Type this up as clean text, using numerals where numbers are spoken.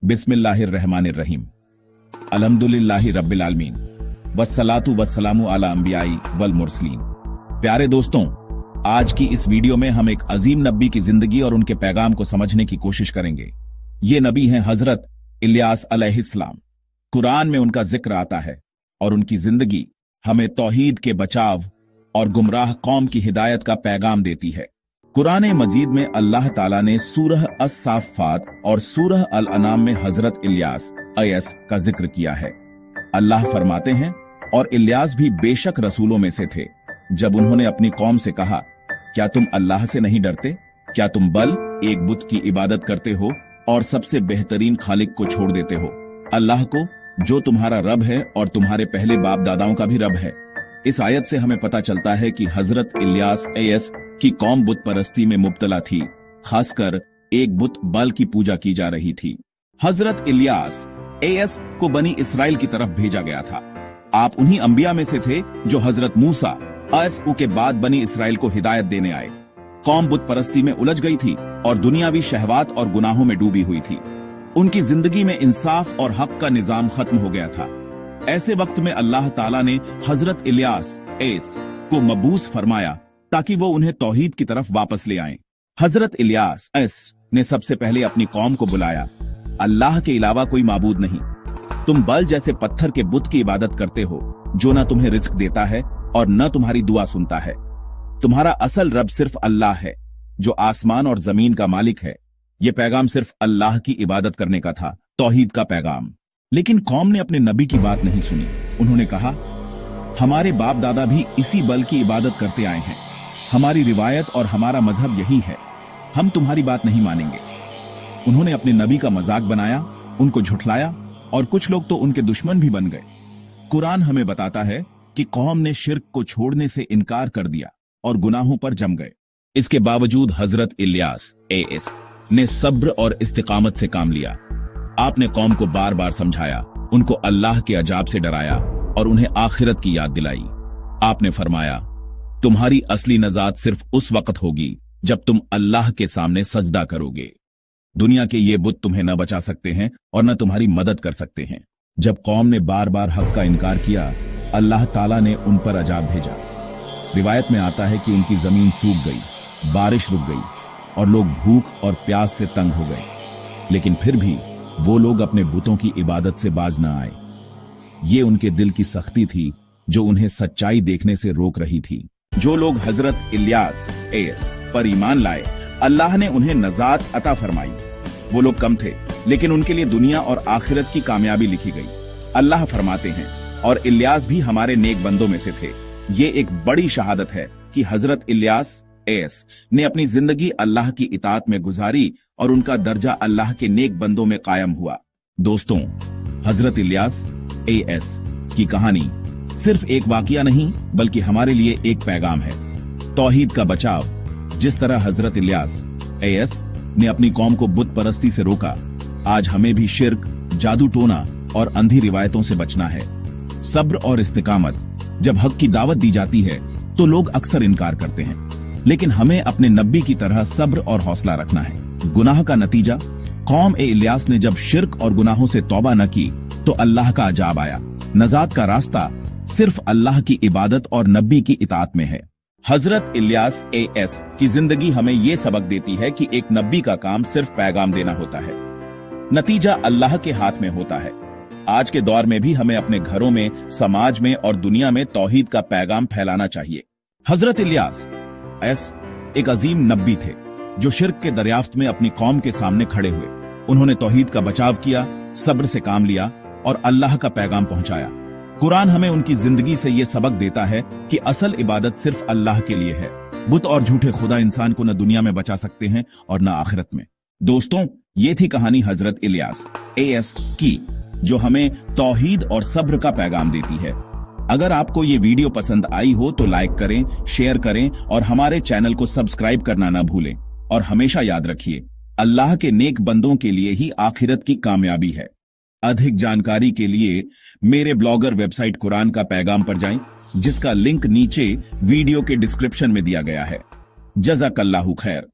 बिस्मिल्लाहिर्रहमानिर्रहीम। अलहम्दुलिल्लाहि रब्बिल आलमीन वस्सलातु वस्सलामु अला अंबियाई वल मुरसलीन। प्यारे दोस्तों, आज की इस वीडियो में हम एक अजीम नबी की जिंदगी और उनके पैगाम को समझने की कोशिश करेंगे। ये नबी हैं हजरत इलियास अलैहिस्सलाम। कुरान में उनका जिक्र आता है और उनकी जिंदगी हमें तौहीद के बचाव और गुमराह कौम की हिदायत का पैगाम देती है। कुरान मजीद में अल्लाह ताला ने सूरह अस-साफ़ात और सूरह अल-अनाम में हजरत इलियास अयस का जिक्र किया है। अल्लाह फरमाते हैं, और इलियास भी बेशक रसूलों में से थे, जब उन्होंने अपनी कौम से कहा, क्या तुम अल्लाह से नहीं डरते? क्या तुम बल एक बुत की इबादत करते हो और सबसे बेहतरीन खालिक को छोड़ देते हो, अल्लाह को, जो तुम्हारा रब है और तुम्हारे पहले बाप दादाओं का भी रब है। इस आयत से हमें पता चलता है कि हजरत इलियास अयस की कौम बुत परस्ती में मुब्तला थी, खासकर एक बुत बल की पूजा की जा रही थी। हजरत इलियास अयस को बनी इसराइल की तरफ भेजा गया था। आप उन्हीं अंबिया में से थे जो हजरत मूसा अलैहिस्सलाम के बाद बनी इसराइल को हिदायत देने आए। कौम बुत परस्ती में उलझ गई थी और दुनियावी शहवात और गुनाहों में डूबी हुई थी। उनकी जिंदगी में इंसाफ और हक का निजाम खत्म हो गया था। ऐसे वक्त में अल्लाह ताला ने हजरत इलियास अयस को मबूस फरमाया ताकि वो उन्हें तौहीद की तरफ वापस ले आएं। हजरत इलियास अयस ने सबसे पहले अपनी कौम को बुलाया, अल्लाह के अलावा कोई माबूद नहीं। तुम बल जैसे पत्थर के बुत की इबादत करते हो, जो न तुम्हें रिज्क देता है और न तुम्हारी दुआ सुनता है। तुम्हारा असल रब सिर्फ अल्लाह है, जो आसमान और जमीन का मालिक है। यह पैगाम सिर्फ अल्लाह की इबादत करने का था, तौहीद का पैगाम। लेकिन कौम ने अपने नबी की बात नहीं सुनी। उन्होंने कहा, हमारे बाप दादा भी इसी बल की इबादत करते आए हैं, हमारी रिवायत और हमारा मजहब यही है, हम तुम्हारी बात नहीं मानेंगे। उन्होंने अपने नबी का मजाक बनाया, उनको झुठलाया और कुछ लोग तो उनके दुश्मन भी बन गए। कुरान हमें बताता है कि कौम ने शिर्क को छोड़ने से इनकार कर दिया और गुनाहों पर जम गए। इसके बावजूद हजरत इलियास अयस ने सब्र और इस्तिकामत से काम लिया। आपने कौम को बार बार समझाया, उनको अल्लाह के अजाब से डराया और उन्हें आखिरत की याद दिलाई। आपने फरमाया, तुम्हारी असली नजात सिर्फ उस वक्त होगी जब तुम अल्लाह के सामने सजदा करोगे। दुनिया के ये बुत तुम्हें न बचा सकते हैं और न तुम्हारी मदद कर सकते हैं। जब कौम ने बार बार हक का इनकार किया, अल्लाह ताला ने उन पर अजाब भेजा। रिवायत में आता है कि उनकी जमीन सूख गई, बारिश रुक गई और लोग भूख और प्यास से तंग हो गए। लेकिन फिर भी वो लोग अपने बुतों की इबादत से बाज न आए। ये उनके दिल की सख्ती थी जो उन्हें सच्चाई देखने से रोक रही थी। जो लोग हजरत इलियास अयस पर ईमान लाए, अल्लाह ने उन्हें नजात अता फरमाई। वो लोग कम थे, लेकिन उनके लिए दुनिया और आखिरत की कामयाबी लिखी गई। अल्लाह फरमाते हैं, और इलियास भी हमारे नेक बंदों में से थे। ये एक बड़ी शहादत है कि हजरत इलियास अयस ने अपनी जिंदगी अल्लाह की इताअत में गुजारी और उनका दर्जा अल्लाह के नेक बंदों में कायम हुआ। दोस्तों, हजरत इलियास अयस की कहानी सिर्फ एक वाकया नहीं, बल्कि हमारे लिए एक पैगाम है, तौहीद का बचाव। जिस तरह हजरत इलियास अयस ने अपनी कौम को बुत परस्ती से रोका, आज हमें भी शिर्क, जादू टोना और अंधी रिवायतों से बचना है। सब्र और इस्तिकामत। जब हक की दावत दी जाती है तो लोग अक्सर इनकार करते हैं, लेकिन हमें अपने नबी की तरह सब्र और हौसला रखना है। गुनाह का नतीजा, कौम इलियास ने जब शिर्क और गुनाहों से तौबा न की तो अल्लाह का अजाब आया। नजात का रास्ता सिर्फ अल्लाह की इबादत और नबी की इताअत में है। हजरत इलियास अयस की जिंदगी हमें यह सबक देती है कि एक नबी का काम सिर्फ पैगाम देना होता है, नतीजा अल्लाह के हाथ में होता है। आज के दौर में भी हमें अपने घरों में, समाज में और दुनिया में तौहीद का पैगाम फैलाना चाहिए। हजरत इलियास अयस एक अजीम नबी थे जो शिर्क के दरियाफ्त में अपनी कौम के सामने खड़े हुए। उन्होंने तौहीद का बचाव किया, सब्र से काम लिया और अल्लाह का पैगाम पहुंचाया। कुरान हमें उनकी जिंदगी से यह सबक देता है कि असल इबादत सिर्फ अल्लाह के लिए है। बुत और झूठे खुदा इंसान को न दुनिया में बचा सकते हैं और न आखिरत में। दोस्तों, ये थी कहानी हजरत इलियास अयस की, जो हमें तौहीद और सब्र का पैगाम देती है। अगर आपको ये वीडियो पसंद आई हो तो लाइक करें, शेयर करें और हमारे चैनल को सब्सक्राइब करना न भूलें। और हमेशा याद रखिए, अल्लाह के नेक बंदों के लिए ही आखिरत की कामयाबी है। अधिक जानकारी के लिए मेरे ब्लॉगर वेबसाइट कुरान का पैगाम पर जाएं, जिसका लिंक नीचे वीडियो के डिस्क्रिप्शन में दिया गया है। जज़ाकल्लाहु खैर।